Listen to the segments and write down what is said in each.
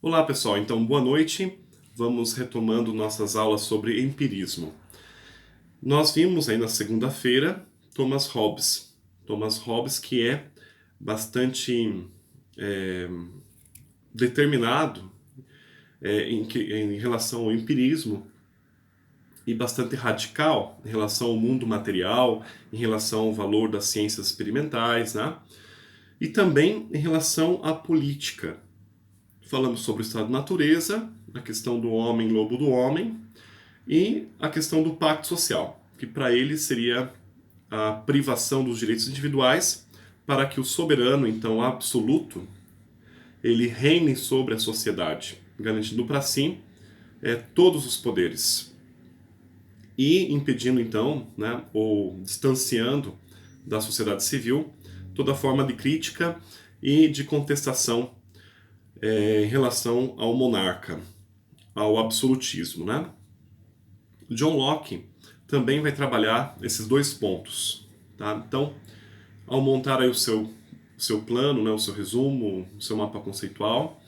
Olá pessoal, então boa noite. Vamos retomando nossas aulas sobre empirismo. Nós vimos aí na segunda-feira Thomas Hobbes. Thomas Hobbes que é bastante é, determinado em relação ao empirismo e bastante radical em relação ao mundo material, em relação ao valor das ciências experimentais, né? E também em relação à política. Falamos sobre o estado de natureza, a questão do homem, lobo do homem, e a questão do pacto social, que para ele seria a privação dos direitos individuais para que o soberano, então absoluto, ele reine sobre a sociedade, garantindo para si todos os poderes e impedindo então, né, ou distanciando da sociedade civil toda forma de crítica e de contestação em relação ao monarca, ao absolutismo, né? John Locke também vai trabalhar esses dois pontos, tá? Então, ao montar aí o seu plano, né, o seu resumo, o seu mapa conceitual,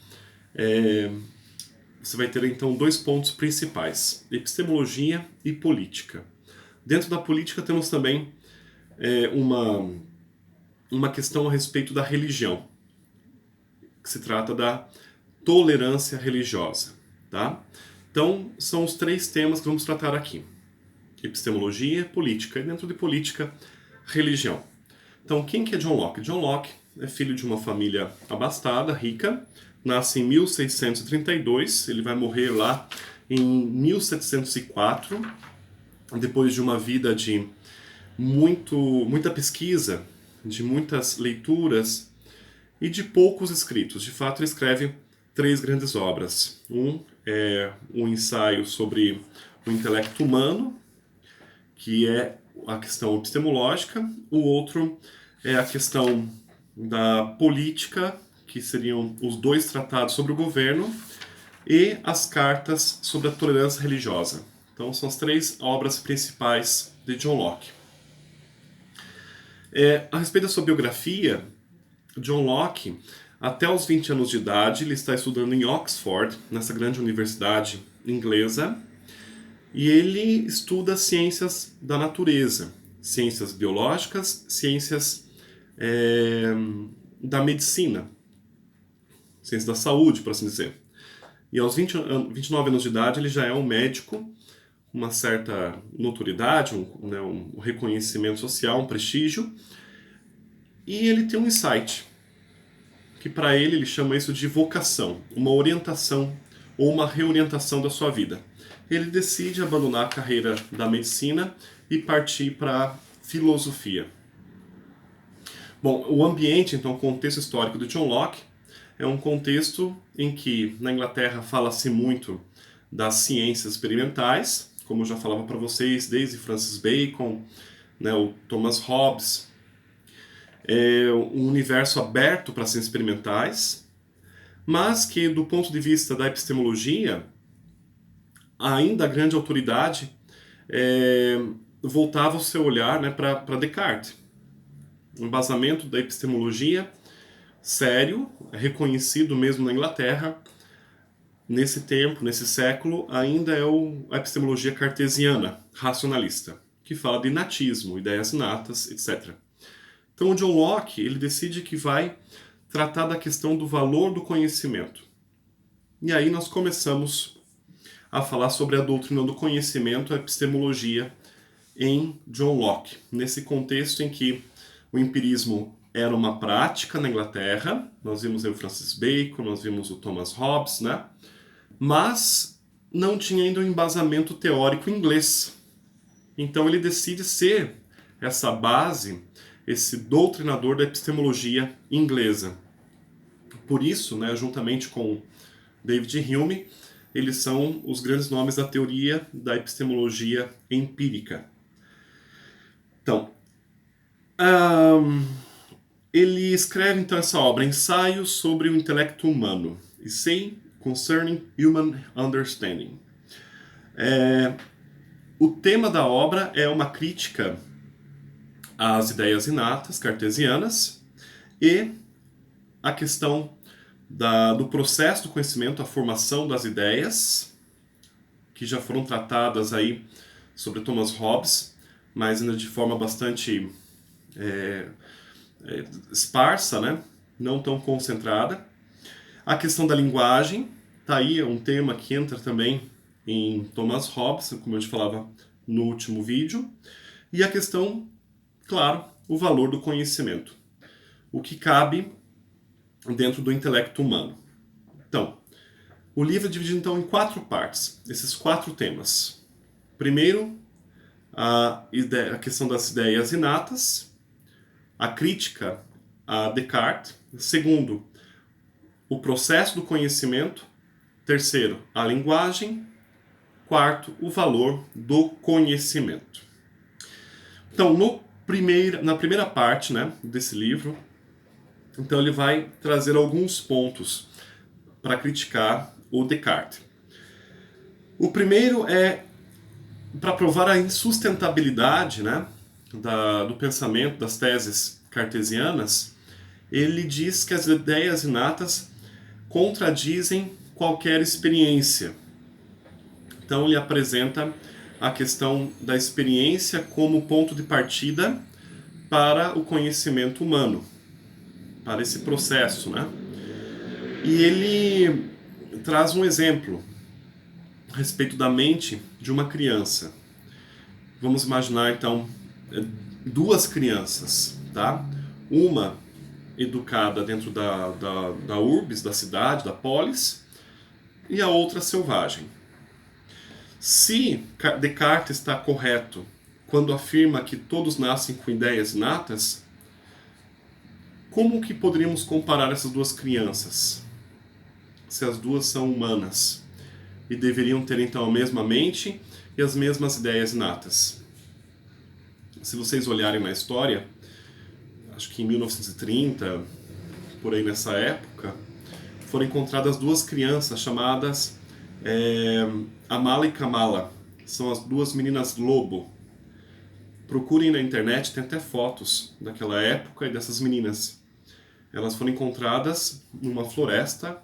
você vai ter então dois pontos principais: epistemologia e política. Dentro da política temos também uma questão a respeito da religião, que se trata da tolerância religiosa, tá? Então, são os três temas que vamos tratar aqui: epistemologia, política, e dentro de política, religião. Então, quem que é John Locke? John Locke é filho de uma família abastada, rica, nasce em 1632, ele vai morrer lá em 1704, depois de uma vida de muita pesquisa, de muitas leituras e de poucos escritos. De fato, ele escreve três grandes obras. Um é um ensaio sobre o intelecto humano, que é a questão epistemológica. O outro é a questão da política, que seriam os dois tratados sobre o governo, e as cartas sobre a tolerância religiosa. Então, são as três obras principais de John Locke. A respeito da sua biografia, John Locke, até os 20 anos de idade, ele está estudando em Oxford, nessa grande universidade inglesa, e ele estuda ciências da natureza, ciências biológicas, ciências da medicina, ciências da saúde, por assim dizer. E aos 29 anos de idade ele já é um médico, uma certa notoriedade, um reconhecimento social, um prestígio, e ele tem um insight, que para ele chama isso de vocação, uma orientação ou uma reorientação da sua vida. Ele decide abandonar a carreira da medicina e partir para a filosofia. Bom, o ambiente, então, o contexto histórico de John Locke é um contexto em que na Inglaterra fala-se muito das ciências experimentais, como eu já falava para vocês, desde Francis Bacon, né, o Thomas Hobbes, um universo aberto para ciências experimentais, mas que do ponto de vista da epistemologia, ainda a grande autoridade voltava o seu olhar, né, para Descartes. Um embasamento da epistemologia sério, reconhecido mesmo na Inglaterra, nesse tempo, nesse século, ainda é a epistemologia cartesiana, racionalista, que fala de inatismo, ideias inatas, etc. Então o John Locke ele decide que vai tratar da questão do valor do conhecimento. E aí nós começamos a falar sobre a doutrina do conhecimento, a epistemologia, em John Locke, nesse contexto em que o empirismo era uma prática na Inglaterra. Nós vimos aí o Francis Bacon, nós vimos o Thomas Hobbes, né? Mas não tinha ainda um embasamento teórico inglês. Então ele decide ser essa base, esse doutrinador da epistemologia inglesa. Por isso, né, juntamente com David Hume, eles são os grandes nomes da teoria da epistemologia empírica. Então, ele escreve então essa obra, Ensaio sobre o Intelecto Humano, Essay Concerning Human Understanding. O tema da obra é uma crítica às ideias inatas cartesianas e a questão do processo do conhecimento, a formação das ideias, que já foram tratadas aí sobre Thomas Hobbes, mas ainda de forma bastante esparsa, né? Não tão concentrada. A questão da linguagem, tá aí, é um tema que entra também em Thomas Hobbes, como eu te falava no último vídeo. E a questão, claro, o valor do conhecimento. O que cabe dentro do intelecto humano. Então, o livro é dividido então em 4 partes, esses 4 temas. Primeiro, a questão das ideias inatas, a crítica a Descartes. Segundo, o processo do conhecimento. Terceiro, a linguagem. Quarto, o valor do conhecimento. Então, na primeira parte, né, desse livro, então ele vai trazer alguns pontos para criticar o Descartes. O primeiro é para provar a insustentabilidade, né, do pensamento, das teses cartesianas. Ele diz que as ideias inatas contradizem qualquer experiência. Então ele apresenta a questão da experiência como ponto de partida para o conhecimento humano, para esse processo, né? E ele traz um exemplo a respeito da mente de uma criança. Vamos imaginar então 2 crianças, tá? Uma educada dentro da urbis, da cidade, da polis, e a outra selvagem. Se Descartes está correto quando afirma que todos nascem com ideias inatas, como que poderíamos comparar essas 2 crianças? Se as duas são humanas e deveriam ter então a mesma mente e as mesmas ideias inatas. Se vocês olharem na história, acho que em 1930, por aí nessa época, foram encontradas 2 crianças chamadas Amala e Kamala. São as 2 meninas lobo. Procurem na internet, tem até fotos daquela época e dessas meninas. Elas foram encontradas numa floresta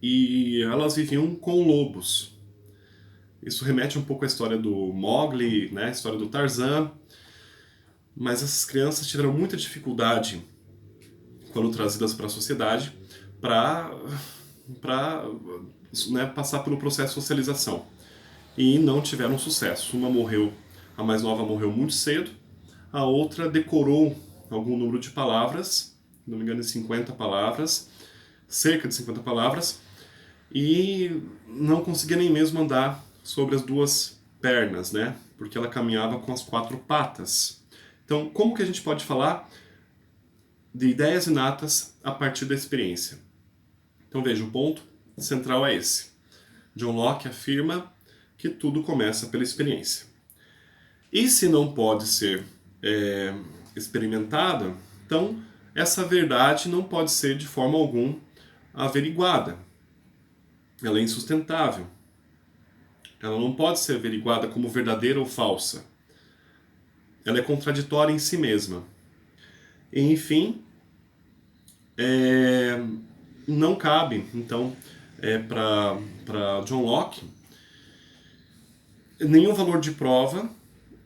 e elas viviam com lobos. Isso remete um pouco à história do Mowgli, né, a história do Tarzan. Mas essas crianças tiveram muita dificuldade, quando trazidas para a sociedade, para né, passar pelo processo de socialização. E não tiveram sucesso. Uma morreu, a mais nova morreu muito cedo, a outra decorou algum número de palavras, não me engano, 50 palavras, cerca de 50 palavras, e não conseguia nem mesmo andar sobre as 2 pernas, né? Porque ela caminhava com as 4 patas. Então, como que a gente pode falar de ideias inatas a partir da experiência? Então, veja, o ponto central é esse. John Locke afirma que tudo começa pela experiência. E se não pode ser experimentada, então essa verdade não pode ser de forma alguma averiguada. Ela é insustentável. Ela não pode ser averiguada como verdadeira ou falsa. Ela é contraditória em si mesma. E, enfim, não cabe, então, para John Locke, nenhum valor de prova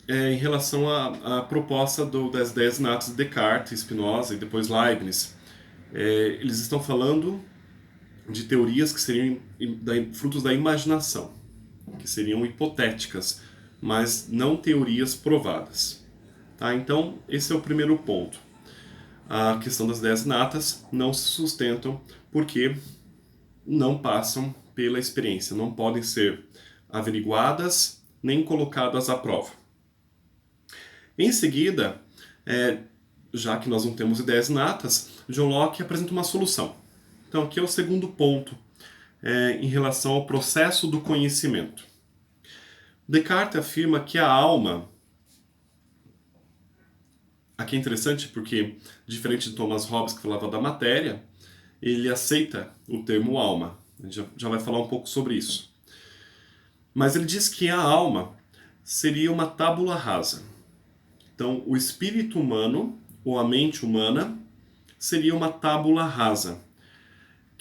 em relação à proposta das ideias inatas de Descartes, Spinoza e depois Leibniz. Eles estão falando de teorias que seriam frutos da imaginação, que seriam hipotéticas, mas não teorias provadas. Tá? Então, esse é o primeiro ponto. A questão das ideias inatas não se sustentam porque não passam pela experiência, não podem ser averiguadas nem colocadas à prova. Em seguida, já que nós não temos ideias inatas, John Locke apresenta uma solução. Então, aqui é o segundo ponto em relação ao processo do conhecimento. Descartes afirma que a alma... Aqui é interessante porque, diferente de Thomas Hobbes, que falava da matéria, ele aceita o termo alma. A gente já vai falar um pouco sobre isso. Mas ele diz que a alma seria uma tábula rasa. Então, o espírito humano, ou a mente humana, seria uma tábula rasa.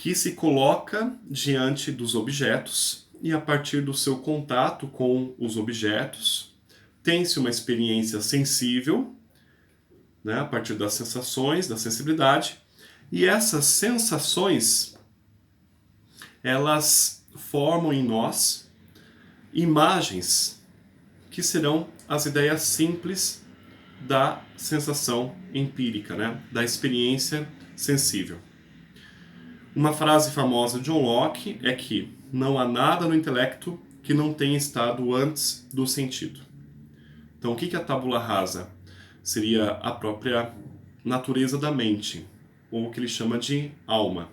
que se coloca diante dos objetos e, a partir do seu contato com os objetos, tem-se uma experiência sensível, né, a partir das sensações, da sensibilidade, e essas sensações, elas formam em nós imagens que serão as ideias simples da sensação empírica, né, da experiência sensível. Uma frase famosa de John Locke é que não há nada no intelecto que não tenha estado antes do sentido. Então, o que é a tábula rasa? Seria a própria natureza da mente, ou o que ele chama de alma.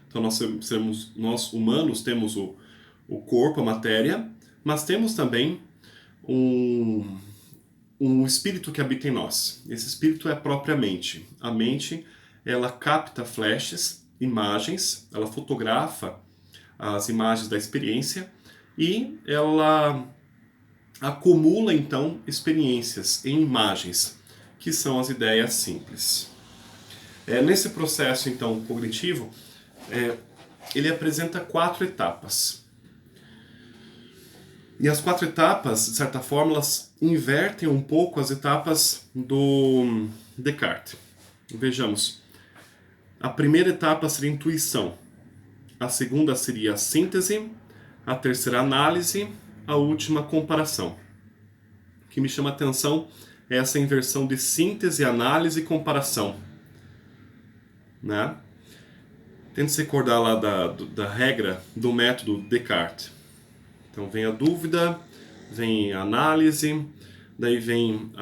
Então, nós humanos temos o corpo, a matéria, mas temos também um espírito que habita em nós. Esse espírito é a própria mente. A mente, ela capta flashes, imagens, ela fotografa as imagens da experiência e ela acumula, então, experiências em imagens, que são as ideias simples. Nesse processo, então, cognitivo, ele apresenta 4 etapas. E as 4 etapas, de certa forma, elas invertem um pouco as etapas do Descartes. Vejamos. A primeira etapa seria a intuição. A segunda seria a síntese. A terceira, a análise. A última, a comparação. O que me chama a atenção é essa inversão de síntese, análise e comparação. Né? Tente se recordar lá da regra do método Descartes. Então vem a dúvida, vem a análise, daí vem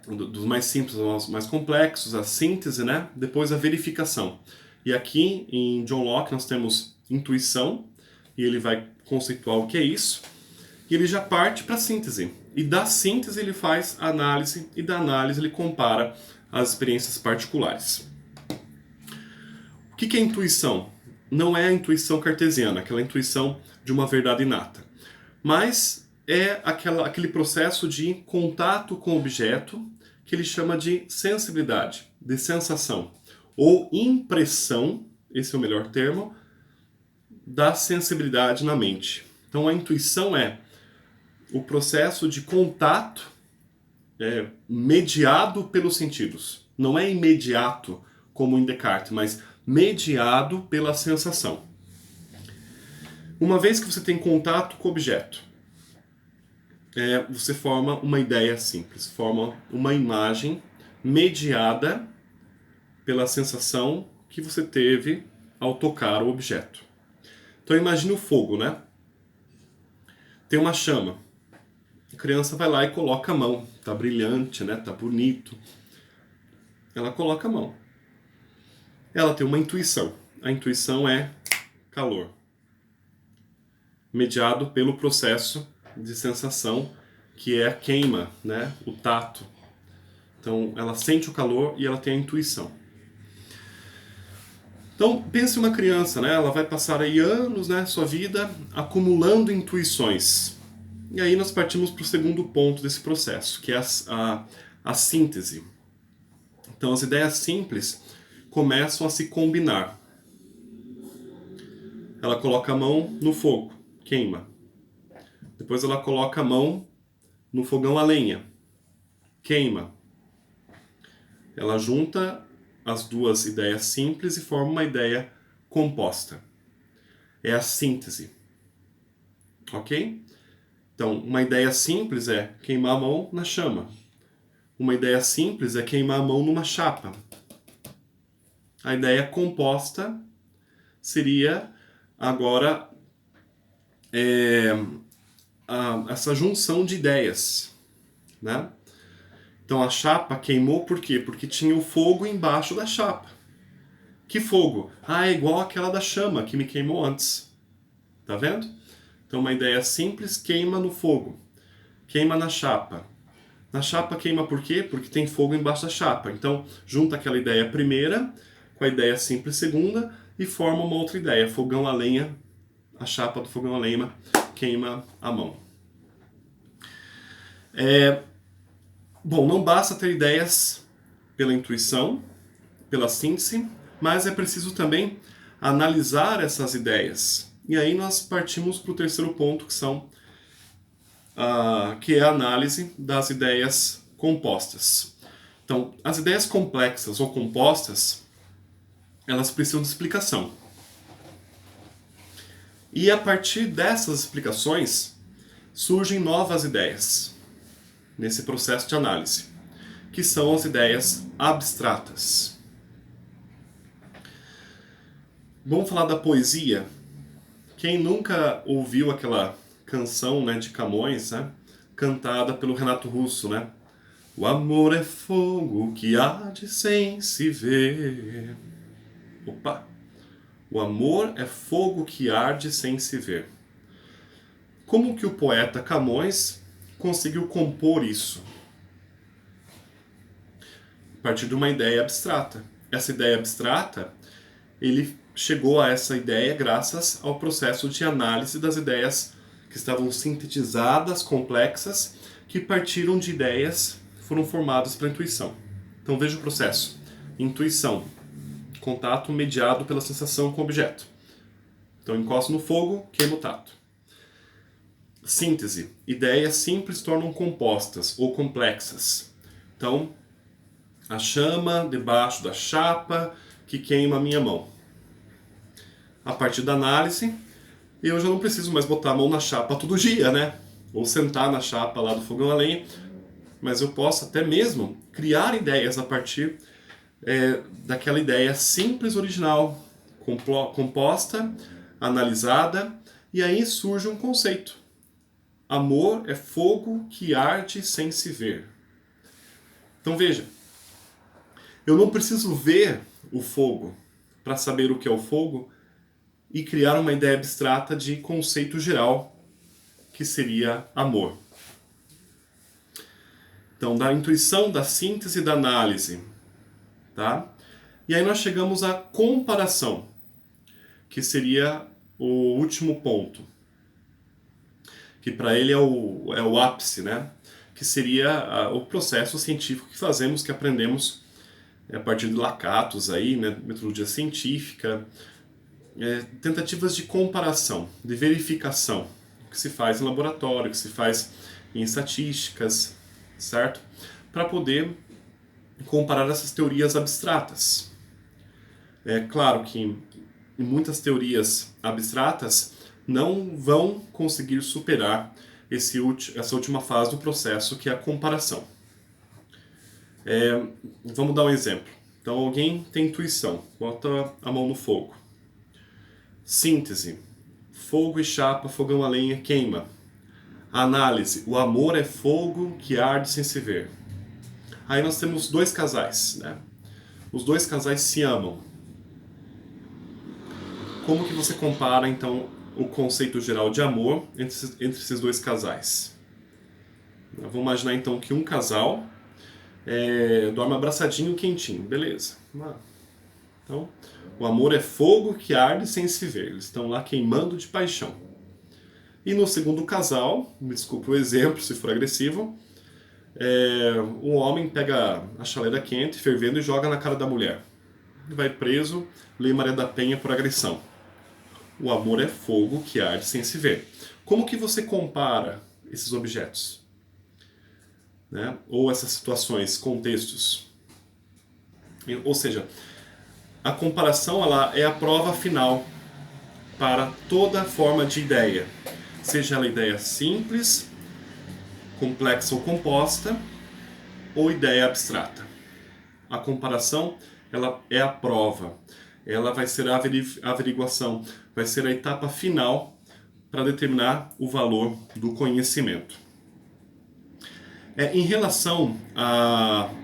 dos mais simples aos mais complexos, a síntese, né? Depois a verificação. E aqui em John Locke nós temos intuição, e ele vai conceituar o que é isso, e ele já parte para a síntese. E da síntese ele faz a análise, e da análise ele compara as experiências particulares. O que é intuição? Não é a intuição cartesiana, aquela intuição de uma verdade inata, mas é aquele processo de contato com o objeto que ele chama de sensibilidade, de sensação, ou impressão, esse é o melhor termo, da sensibilidade na mente. Então a intuição é o processo de contato mediado pelos sentidos. Não é imediato, como em Descartes, mas mediado pela sensação. Uma vez que você tem contato com o objeto, você forma uma ideia simples, forma uma imagem mediada pela sensação que você teve ao tocar o objeto. Então imagine o fogo, né? Tem uma chama. A criança vai lá e coloca a mão. Tá brilhante, né? Tá bonito. Ela coloca a mão. Ela tem uma intuição. A intuição é calor, mediado pelo processo de sensação que é a queima, né? O tato. Então ela sente o calor e ela tem a intuição. Então pense uma criança, né? Ela vai passar aí anos, né, sua vida acumulando intuições. E aí nós partimos para o segundo ponto desse processo, que é a síntese. Então as ideias simples começam a se combinar. Ela coloca a mão no fogo, queima. Depois ela coloca a mão no fogão a lenha, queima. Ela junta as duas ideias simples e forma uma ideia composta. É a síntese. Ok? Então, uma ideia simples é queimar a mão na chama. Uma ideia simples é queimar a mão numa chapa. A ideia composta seria agora essa junção de ideias, né? Então a chapa queimou por quê? Porque tinha o fogo embaixo da chapa. Que fogo? É igual aquela da chama que me queimou antes. Tá vendo? Então uma ideia simples queima no fogo. Queima na chapa. Na chapa queima por quê? Porque tem fogo embaixo da chapa. Então junta aquela ideia primeira com a ideia simples segunda e forma uma outra ideia. Fogão a lenha, a chapa do fogão a lenha queima a mão. Bom, não basta ter ideias pela intuição, pela síntese, mas é preciso também analisar essas ideias. E aí nós partimos para o terceiro ponto, que é a análise das ideias compostas. Então, as ideias complexas ou compostas, elas precisam de explicação. E a partir dessas explicações, surgem novas ideias nesse processo de análise, que são as ideias abstratas. Vamos falar da poesia. Quem nunca ouviu aquela canção, né, de Camões, né, cantada pelo Renato Russo, né? O amor é fogo que arde sem se ver. Opa! O amor é fogo que arde sem se ver. Como que o poeta Camões conseguiu compor isso? A partir de uma ideia abstrata. Essa ideia abstrata, ele chegou a essa ideia graças ao processo de análise das ideias que estavam sintetizadas, complexas, que partiram de ideias que foram formadas pela intuição. Então veja o processo. Intuição. Contato mediado pela sensação com o objeto. Então encosto no fogo, queimo o tato. Síntese. Ideias simples tornam compostas ou complexas. Então, a chama debaixo da chapa que queima a minha mão. A partir da análise, eu já não preciso mais botar a mão na chapa todo dia, né? Ou sentar na chapa lá do fogão a lenha, mas eu posso até mesmo criar ideias a partir daquela ideia simples, original, composta, analisada, e aí surge um conceito. Amor é fogo que arde sem se ver. Então veja, eu não preciso ver o fogo para saber o que é o fogo e criar uma ideia abstrata de conceito geral, que seria amor. Então, da intuição, da síntese, da análise. Tá? E aí nós chegamos à comparação, que seria o último ponto. Que para ele é o ápice, né? Que seria o processo científico que fazemos, que aprendemos a partir de Lakatos, aí, né? Metodologia científica, tentativas de comparação, de verificação, que se faz em laboratório, que se faz em estatísticas, certo? Para poder comparar essas teorias abstratas. É claro que em muitas teorias abstratas não vão conseguir superar essa última fase do processo, que é a comparação. Vamos dar um exemplo. Então alguém tem intuição, bota a mão no fogo. Síntese. Fogo e chapa, fogão a lenha, queima. Análise. O amor é fogo que arde sem se ver. Aí nós temos dois casais, né? Os dois casais se amam. Como que você compara, então, o conceito geral de amor entre esses dois casais? Vamos imaginar, então, que um casal dorme abraçadinho, quentinho. Beleza. Então, o amor é fogo que arde sem se ver. Eles estão lá queimando de paixão. E no segundo casal, me desculpe o exemplo se for agressivo, um homem pega a chaleira quente, fervendo, e joga na cara da mulher. E vai preso, Lei Maria da Penha por agressão. O amor é fogo que arde sem se ver. Como que você compara esses objetos? Né? Ou essas situações, contextos? Ou seja, a comparação ela é a prova final para toda forma de ideia. Seja ela ideia simples, complexa ou composta, ou ideia abstrata. A comparação ela é a prova, ela vai ser a averiguação, vai ser a etapa final para determinar o valor do conhecimento. Em relação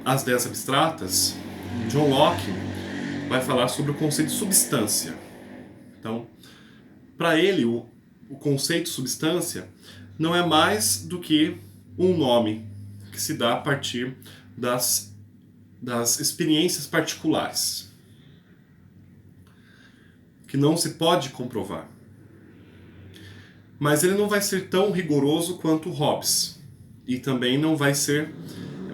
às ideias abstratas, John Locke vai falar sobre o conceito de substância. Então, para ele, o conceito de substância não é mais do que um nome que se dá a partir das experiências particulares, que não se pode comprovar. Mas ele não vai ser tão rigoroso quanto Hobbes, e também não vai ser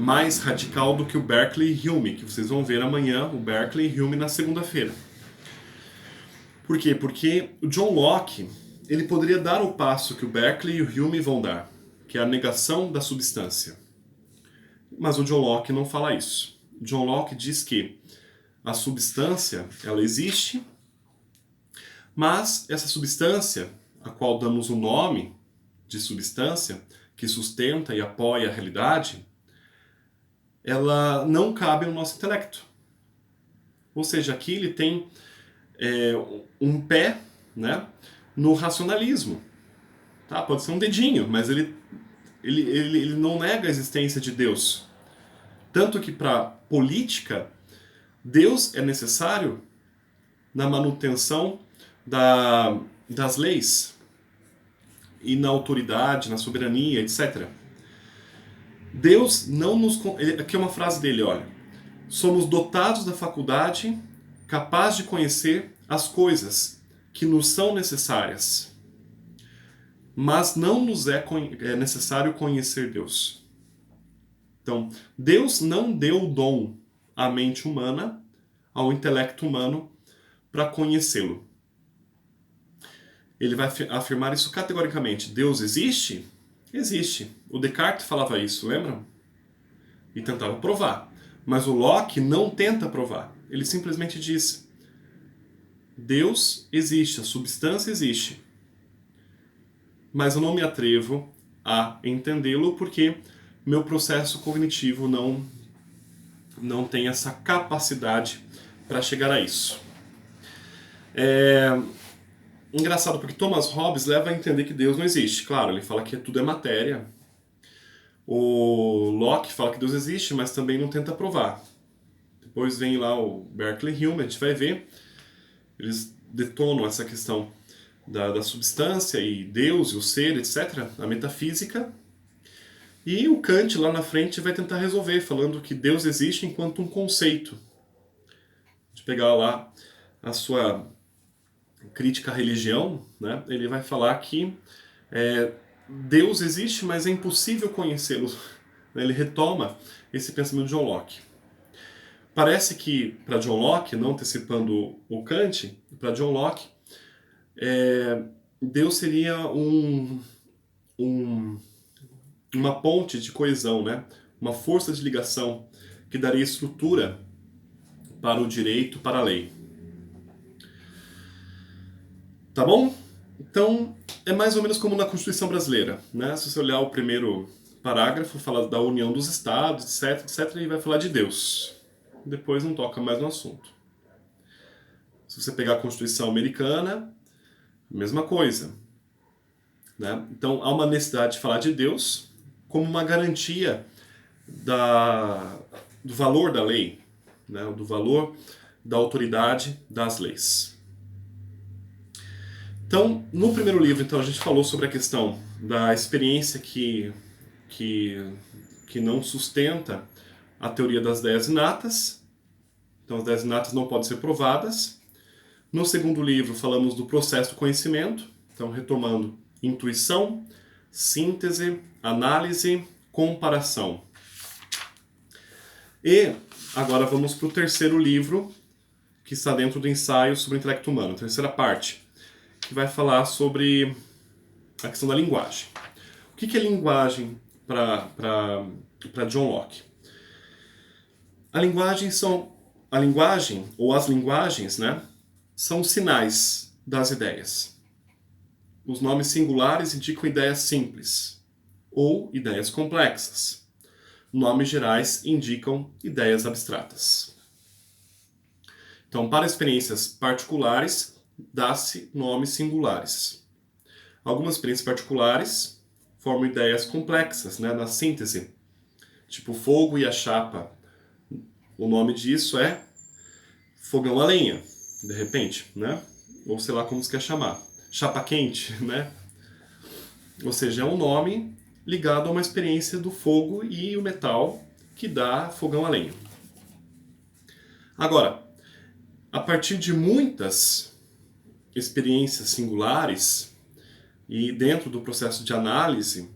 mais radical do que o Berkeley e Hume, que vocês vão ver amanhã, o Berkeley e Hume na segunda-feira. Por quê? Porque o John Locke, ele poderia dar o passo que o Berkeley e o Hume vão dar, que é a negação da substância. Mas o John Locke não fala isso. O John Locke diz que a substância, ela existe, mas essa substância, a qual damos o nome de substância, que sustenta e apoia a realidade, ela não cabe no nosso intelecto. Ou seja, aqui ele tem um pé, né, no racionalismo. Tá? Pode ser um dedinho, mas ele não nega a existência de Deus. Tanto que para política, Deus é necessário na manutenção das leis e na autoridade, na soberania, etc. Deus não nos... Aqui é uma frase dele, olha. Somos dotados da faculdade capaz de conhecer as coisas que nos são necessárias, mas não nos é necessário conhecer Deus. Então, Deus não deu o dom à mente humana, ao intelecto humano, para conhecê-lo. Ele vai afirmar isso categoricamente. Deus existe? Existe. O Descartes falava isso, lembram? E tentava provar. Mas o Locke não tenta provar. Ele simplesmente diz: Deus existe, a substância existe. Mas eu não me atrevo a entendê-lo porque meu processo cognitivo não tem essa capacidade para chegar a isso. Engraçado, porque Thomas Hobbes leva a entender que Deus não existe. Claro, ele fala que tudo é matéria. O Locke fala que Deus existe, mas também não tenta provar. Depois vem lá o Berkeley e Hume, a gente vai ver. Eles detonam essa questão da substância e Deus e o ser, etc., a metafísica. E o Kant lá na frente vai tentar resolver, falando que Deus existe enquanto um conceito. De pegar lá a sua crítica à religião, né? Ele vai falar que Deus existe, mas é impossível conhecê-lo. Ele retoma esse pensamento de John Locke. Parece que, para John Locke, não antecipando o Kant, para John Locke, Deus seria uma ponte de coesão, né? Uma força de ligação que daria estrutura para o direito, para a lei. Tá bom? Então, é mais ou menos como na Constituição brasileira, né? Se você olhar o primeiro parágrafo, fala da união dos estados, etc, etc, e vai falar de Deus. Depois não toca mais no assunto. Se você pegar a Constituição americana, mesma coisa, né? Então, há uma necessidade de falar de Deus como uma garantia do valor da lei, né? Do valor da autoridade das leis. Então, no primeiro livro, então, a gente falou sobre a questão da experiência que não sustenta a teoria das ideias inatas. Então, as ideias inatas não podem ser provadas. No segundo livro, falamos do processo do conhecimento. Então, retomando: intuição, síntese, análise, comparação. E agora vamos para o terceiro livro, que está dentro do ensaio sobre o intelecto humano, a terceira parte, que vai falar sobre a questão da linguagem. O que é linguagem para John Locke? A linguagem ou as linguagens, né, são sinais das ideias. Os nomes singulares indicam ideias simples ou ideias complexas. Nomes gerais indicam ideias abstratas. Então, para experiências particulares, dá-se nomes singulares. Algumas experiências particulares formam ideias complexas, né, na síntese, tipo fogo e a chapa. O nome disso é fogão a lenha, de repente, né? Ou sei lá como se quer chamar. Chapa quente, né? Ou seja, é um nome ligado a uma experiência do fogo e o metal que dá fogão a lenha. Agora, a partir de muitas experiências singulares e dentro do processo de análise,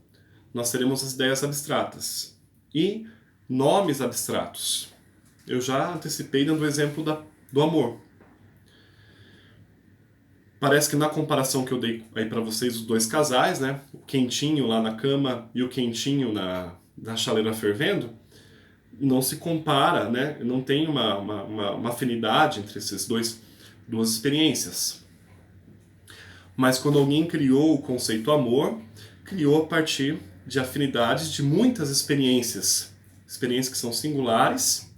nós teremos as ideias abstratas. E nomes abstratos. Eu já antecipei dando o exemplo do amor. Parece que na comparação que eu dei aí para vocês, os dois casais, né? O quentinho lá na cama e o quentinho na chaleira fervendo, não se compara, né? Não tem uma afinidade entre esses duas experiências. Mas quando alguém criou o conceito amor, criou a partir de afinidades de muitas experiências. Experiências que são singulares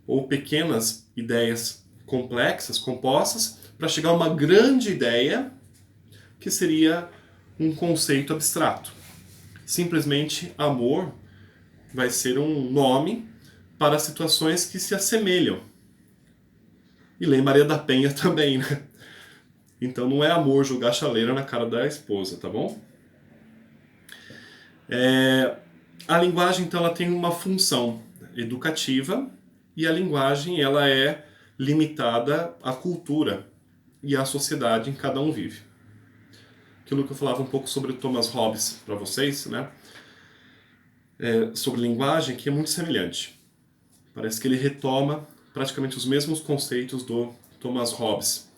ou pequenas ideias complexas, compostas, para chegar a uma grande ideia que seria um conceito abstrato. Simplesmente amor vai ser um nome para situações que se assemelham. E Lei Maria da Penha também, né? Então não é amor jogar chaleira na cara da esposa, tá bom? A linguagem, então, ela tem uma função educativa e a linguagem ela é limitada à cultura e à sociedade em que cada um vive. Aquilo que eu falava um pouco sobre o Thomas Hobbes para vocês, né? Sobre linguagem, que é muito semelhante. Parece que ele retoma praticamente os mesmos conceitos do Thomas Hobbes.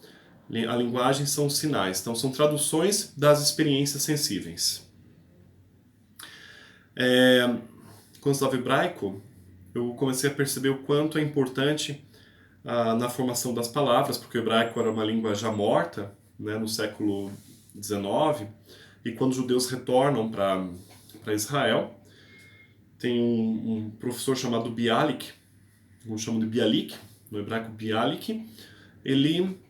A linguagem são sinais, então são traduções das experiências sensíveis. Quando eu estava hebraico, eu comecei a perceber o quanto é importante na formação das palavras, porque o hebraico era uma língua já morta, né, no século XIX, e quando os judeus retornam para Israel, tem um professor chamado Bialik, eu chamo de Bialik, no hebraico Bialik, ele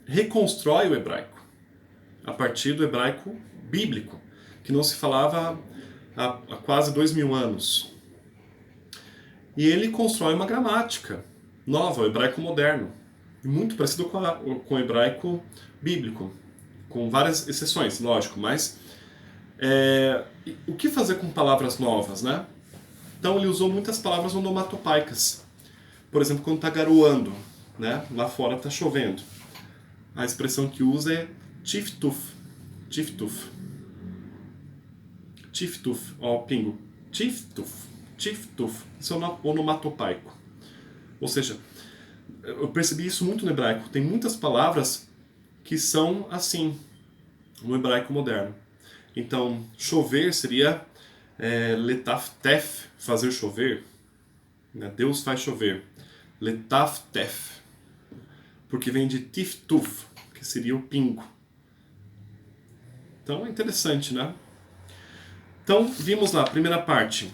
reconstrói o hebraico a partir do hebraico bíblico, que não se falava há quase 2000 anos. E ele constrói uma gramática nova, o hebraico moderno, muito parecido com o hebraico bíblico, com várias exceções, lógico, mas o que fazer com palavras novas, né? Então ele usou muitas palavras onomatopeicas. Por exemplo, quando está garoando, né? Lá fora está chovendo. A expressão que usa é tiftuf. Tiftuf. Tiftuf. Ó, pingo. Tiftuf. Tiftuf. Isso é onomatopaico. Ou seja, eu percebi isso muito no hebraico. Tem muitas palavras que são assim, no hebraico moderno. Então, chover seria letaftef, fazer chover. Né? Deus faz chover. Letaftef. Porque vem de tiftuf, que seria o pingo. Então é interessante, né? Então, vimos lá, primeira parte,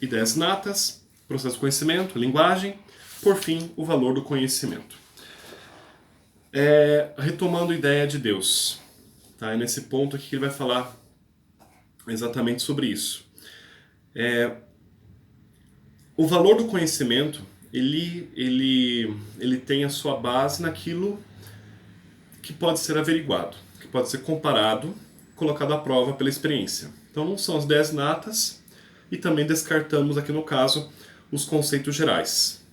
ideias natas, processo de conhecimento, linguagem, por fim, o valor do conhecimento. Retomando a ideia de Deus. Tá? É nesse ponto aqui que ele vai falar exatamente sobre isso. O valor do conhecimento, ele tem a sua base naquilo que pode ser averiguado, que pode ser comparado, colocado à prova pela experiência. Então não são as ideias natas e também descartamos aqui no caso os conceitos gerais.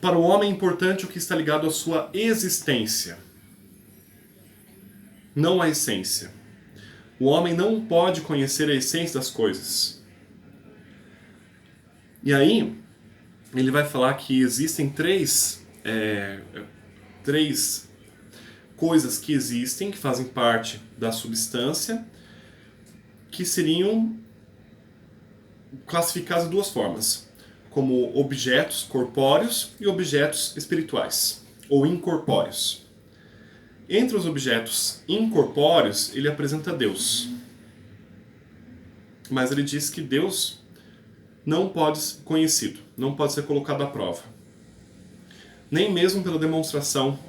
Para o homem é importante o que está ligado à sua existência, não à essência. O homem não pode conhecer a essência das coisas. E aí, ele vai falar que existem três coisas que existem, que fazem parte da substância, que seriam classificadas de duas formas, como objetos corpóreos e objetos espirituais, ou incorpóreos. Entre os objetos incorpóreos, ele apresenta Deus. Mas ele diz que Deus não pode ser conhecido, não pode ser colocado à prova. Nem mesmo pela demonstração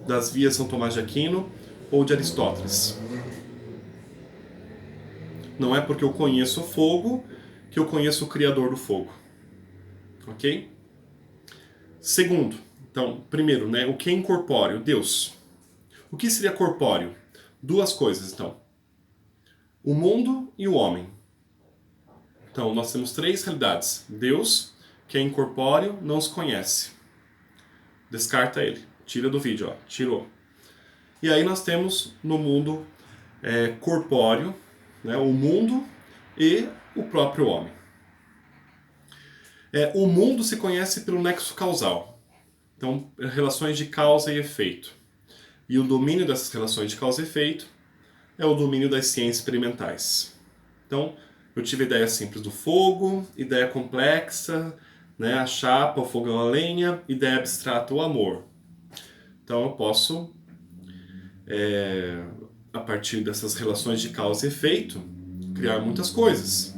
das vias São Tomás de Aquino ou de Aristóteles. Não é porque eu conheço o fogo que eu conheço o Criador do fogo. Ok? Segundo, então, primeiro, né, o que é incorpóreo? Deus. O que seria corpóreo? Duas coisas, então. O mundo e o homem. Então, nós temos três realidades. Deus, que é incorpóreo, não se conhece. Descarta ele. Tira do vídeo, ó. Tirou. E aí nós temos no mundo corpóreo, né, o mundo e o próprio homem. O mundo se conhece pelo nexo causal. Então, relações de causa e efeito. E o domínio dessas relações de causa e efeito é o domínio das ciências experimentais. Então, eu tive ideia simples do fogo, ideia complexa, né, a chapa, o fogão, a lenha, ideia abstrata, o amor. Então, eu posso, a partir dessas relações de causa e efeito, criar muitas coisas.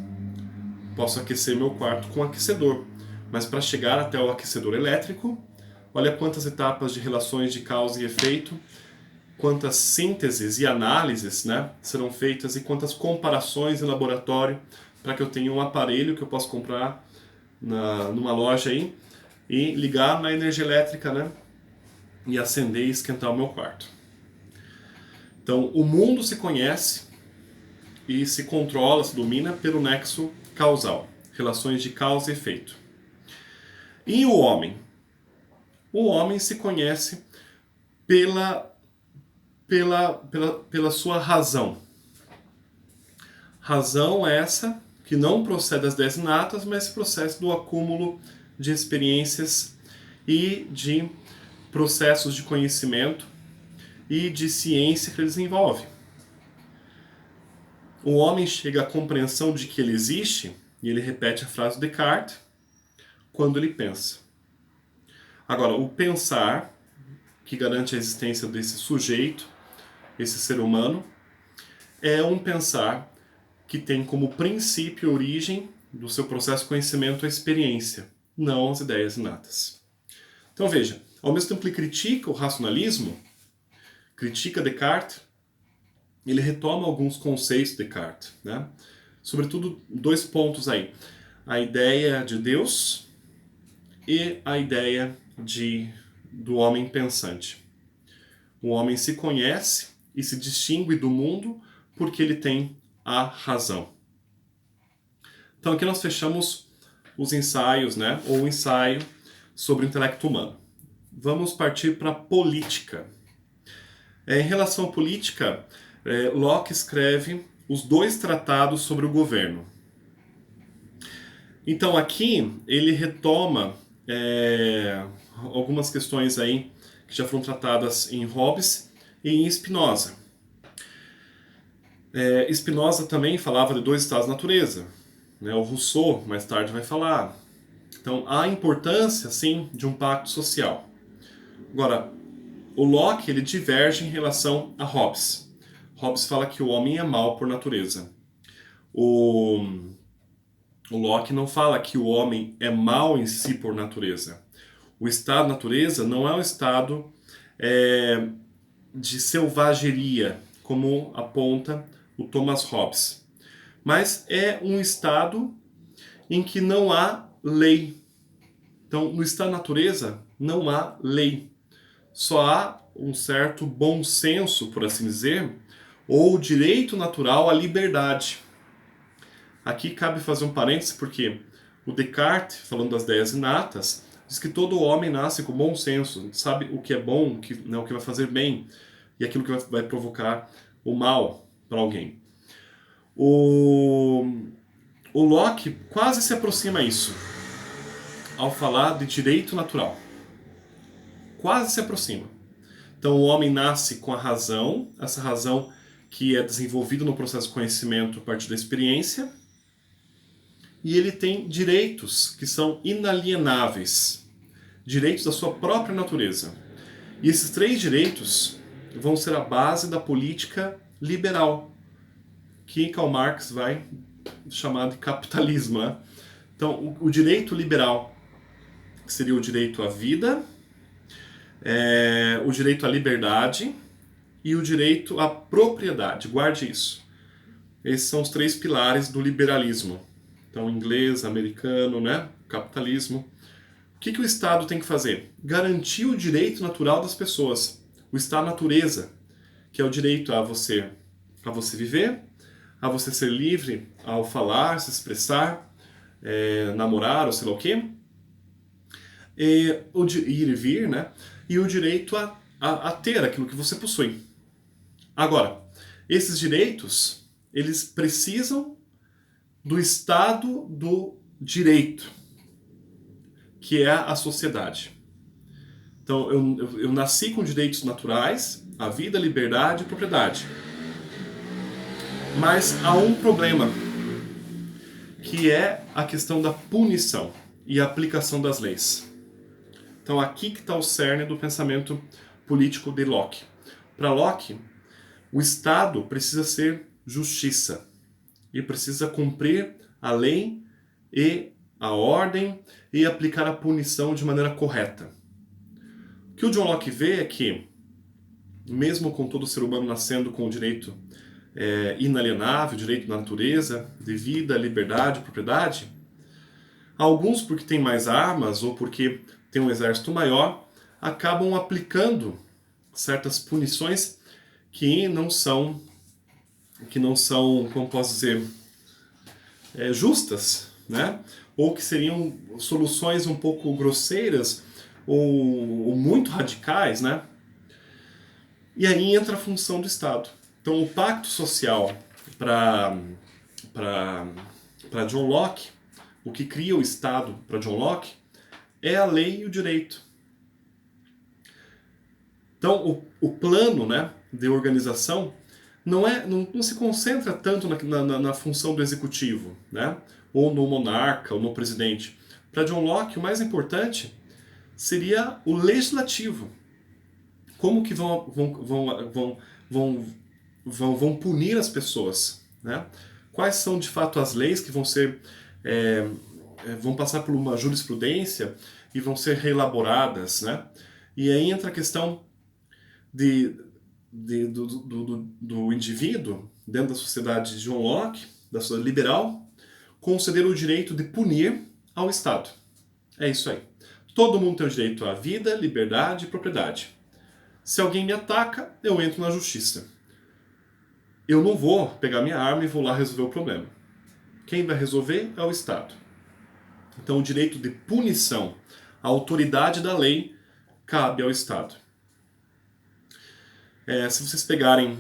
Posso aquecer meu quarto com aquecedor, mas para chegar até o aquecedor elétrico, olha quantas etapas de relações de causa e efeito, quantas sínteses e análises, né, serão feitas e quantas comparações em laboratório para que eu tenha um aparelho que eu possa comprar numa loja aí e ligar na energia elétrica, né, e acender e esquentar o meu quarto. Então, o mundo se conhece e se controla, se domina pelo nexo causal, relações de causa e efeito. E o homem? O homem se conhece pela sua razão. Razão essa que não procede das 10 inatas, mas procede do acúmulo de experiências e de processos de conhecimento e de ciência que ele desenvolve. O homem chega à compreensão de que ele existe, e ele repete a frase de Descartes, quando ele pensa. Agora, o pensar, que garante a existência desse sujeito, esse ser humano, é um pensar que tem como princípio e origem do seu processo de conhecimento a experiência, não as ideias inatas. Então veja, ao mesmo tempo que ele critica o racionalismo, critica Descartes, ele retoma alguns conceitos de Descartes, né? Sobretudo 2 pontos aí. A ideia de Deus e a ideia do homem pensante. O homem se conhece e se distingue do mundo porque ele tem a razão. Então aqui nós fechamos os ensaios, né? Ou o ensaio sobre o intelecto humano. Vamos partir para a política. Em relação à política, Locke escreve os 2 tratados sobre o governo. Então aqui ele retoma algumas questões aí que já foram tratadas em Hobbes e em Spinoza. Spinoza também falava de 2 estados da natureza, né? O Rousseau mais tarde vai falar. Então há importância, sim, de um pacto social. Agora, o Locke ele diverge em relação a Hobbes. Hobbes fala que o homem é mau por natureza. O Locke não fala que o homem é mau em si por natureza. O estado da natureza não é um estado de selvageria, como aponta o Thomas Hobbes. Mas é um estado em que não há lei. Então, no estado da natureza, não há lei. Só há um certo bom senso, por assim dizer, ou direito natural à liberdade. Aqui cabe fazer um parêntese, porque o Descartes, falando das ideias inatas, diz que todo homem nasce com bom senso, sabe o que é bom, o que vai fazer bem, e aquilo que vai provocar o mal para alguém. O Locke quase se aproxima a isso, ao falar de direito natural. Quase se aproxima. Então o homem nasce com a razão, essa razão que é desenvolvida no processo de conhecimento a partir da experiência, e ele tem direitos que são inalienáveis, direitos da sua própria natureza. E esses 3 direitos vão ser a base da política liberal, que Karl Marx vai chamar de capitalismo, né? Então, o direito liberal seria o direito à vida, o direito à liberdade e o direito à propriedade. Guarde isso. Esses são os 3 pilares do liberalismo. Então, inglês, americano, né? Capitalismo. O que o Estado tem que fazer? Garantir o direito natural das pessoas. O Estado natureza, que é o direito a você viver, a você ser livre ao falar, se expressar, namorar ou sei lá o quê, ir e vir, né? E o direito a ter aquilo que você possui. Agora, esses direitos, eles precisam do Estado do Direito, que é a sociedade. Então, eu nasci com direitos naturais, a vida, a liberdade e a propriedade. Mas há um problema, que é a questão da punição e a aplicação das leis. Então, aqui que está o cerne do pensamento político de Locke. Para Locke, o Estado precisa ser justiça e precisa cumprir a lei e a ordem e aplicar a punição de maneira correta. O que o John Locke vê é que, mesmo com todo ser humano nascendo com o direito inalienável, o direito da natureza, de vida, liberdade, propriedade, alguns, porque têm mais armas ou porque têm um exército maior, acabam aplicando certas punições que não são, como posso dizer, justas, né? Ou que seriam soluções um pouco grosseiras ou muito radicais, né? E aí entra a função do Estado. Então, o pacto social para John Locke, o que cria o Estado para John Locke, é a lei e o direito. Então, o plano, né, de organização não se concentra tanto na função do executivo, né, ou no monarca, ou no presidente. Para John Locke, o mais importante seria o legislativo. Como que vão punir as pessoas, né? Quais são de fato as leis que vão ser vão passar por uma jurisprudência e vão ser reelaboradas, né? E aí entra a questão do indivíduo dentro da sociedade de John Locke, da sociedade liberal, conceder o direito de punir ao Estado. É isso aí. Todo mundo tem o direito à vida, liberdade e propriedade. Se alguém me ataca, eu entro na justiça. Eu não vou pegar minha arma e vou lá resolver o problema. Quem vai resolver é o Estado. Então, o direito de punição, a autoridade da lei, cabe ao Estado. Se vocês pegarem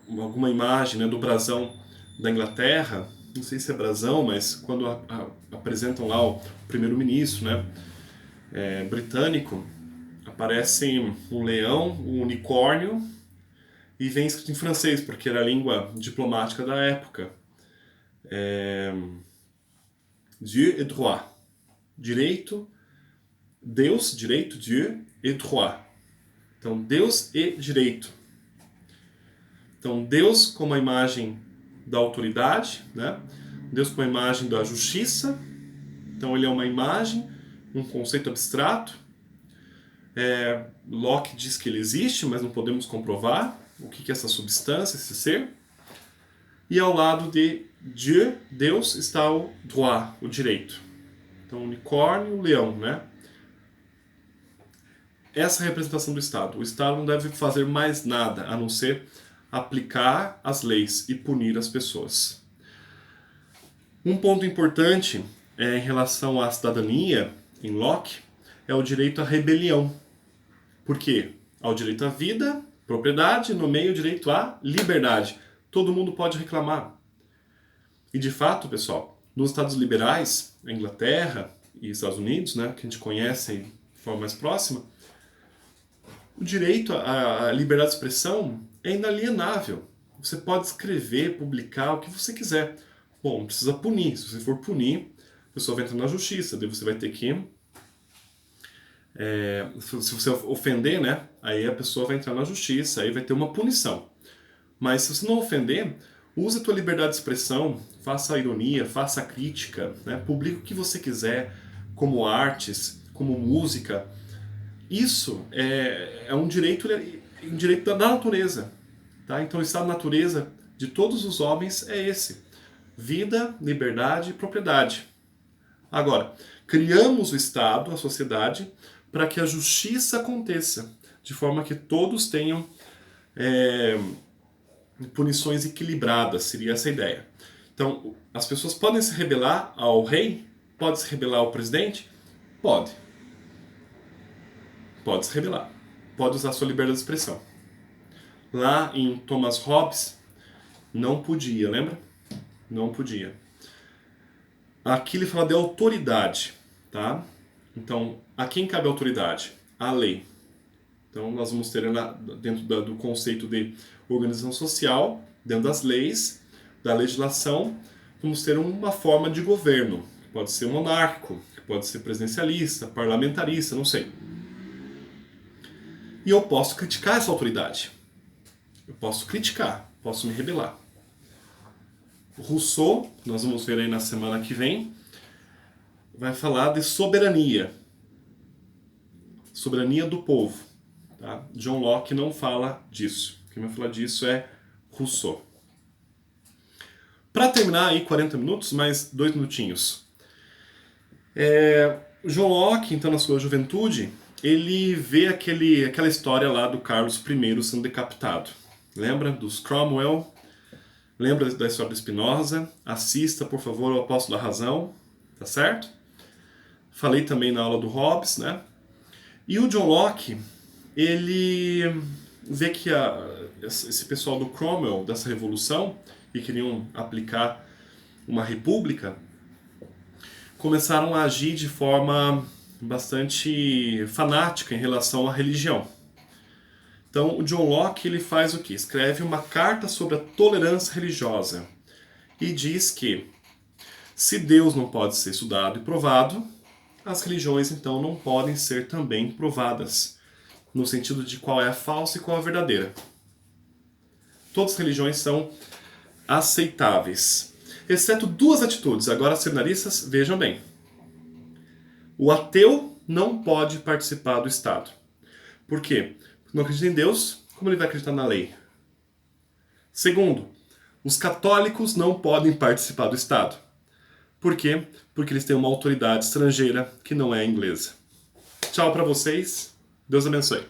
alguma imagem, né, do brasão da Inglaterra, não sei se é brasão, mas quando apresentam lá o primeiro-ministro, né, britânico, aparece um leão, um unicórnio, e vem escrito em francês, porque era a língua diplomática da época. Dieu et droit. Direito, Deus, direito, Dieu et droit. Então, Deus e direito. Então, Deus como a imagem da autoridade, né? Deus como a imagem da justiça. Então, ele é uma imagem, um conceito abstrato. Locke diz que ele existe, mas não podemos comprovar o que é essa substância, esse ser. E ao lado de Dieu, Deus, está o droit, o direito. Então, unicórnio, leão, né? Essa é a representação do Estado. O Estado não deve fazer mais nada a não ser aplicar as leis e punir as pessoas. Um ponto importante em relação à cidadania, em Locke, é o direito à rebelião. Por quê? Há o direito à vida, propriedade, no meio o direito à liberdade. Todo mundo pode reclamar. E de fato, pessoal, nos Estados liberais, a Inglaterra e Estados Unidos, né, que a gente conhece de forma mais próxima, o direito à liberdade de expressão é inalienável. Você pode escrever, publicar o que você quiser. Bom, não precisa punir. Se você for punir, a pessoa vai entrar na justiça. Daí você vai ter que... se você ofender, né? Aí a pessoa vai entrar na justiça. Aí vai ter uma punição. Mas se você não ofender, use a tua liberdade de expressão. Faça a ironia, faça a crítica. Né? Publique o que você quiser. Como artes, como música. Isso é um direito da natureza. Tá? Então o estado da natureza de todos os homens é esse. Vida, liberdade e propriedade. Agora, criamos o Estado, a sociedade, para que a justiça aconteça, de forma que todos tenham punições equilibradas, seria essa a ideia. Então, as pessoas podem se rebelar ao rei? Pode se rebelar ao presidente? Pode. Pode se rebelar. Pode usar sua liberdade de expressão. Lá em Thomas Hobbes, não podia, lembra? Não podia. Aqui ele fala de autoridade, tá? Então, a quem cabe a autoridade? A lei. Então, nós vamos ter dentro do conceito de organização social, dentro das leis, da legislação, vamos ter uma forma de governo. Pode ser monárquico, pode ser presidencialista, parlamentarista, não sei. E eu posso criticar essa autoridade. Eu posso criticar, posso me rebelar. Rousseau, nós vamos ver aí na semana que vem, vai falar de soberania. Soberania do povo. Tá? John Locke não fala disso. Quem vai falar disso é Rousseau. Para terminar aí 40 minutos, mais 2 minutinhos. John Locke, então, na sua juventude, ele vê aquela história lá do Carlos I sendo decapitado. Lembra dos Cromwell? Lembra da história do Spinoza? Assista, por favor, o Apóstolo da Razão. Tá certo? Falei também na aula do Hobbes, né? E o John Locke, ele vê que esse pessoal do Cromwell, dessa revolução, e queriam aplicar uma república, começaram a agir de forma bastante fanática em relação à religião. Então, o John Locke ele faz o quê? Escreve uma carta sobre a tolerância religiosa e diz que se Deus não pode ser estudado e provado, as religiões então não podem ser também provadas, no sentido de qual é a falsa e qual é a verdadeira. Todas as religiões são aceitáveis, exceto 2 atitudes. Agora, seminaristas, vejam bem. O ateu não pode participar do Estado. Por quê? Porque não acredita em Deus, como ele vai acreditar na lei? Segundo, os católicos não podem participar do Estado. Por quê? Porque eles têm uma autoridade estrangeira que não é a inglesa. Tchau para vocês. Deus abençoe.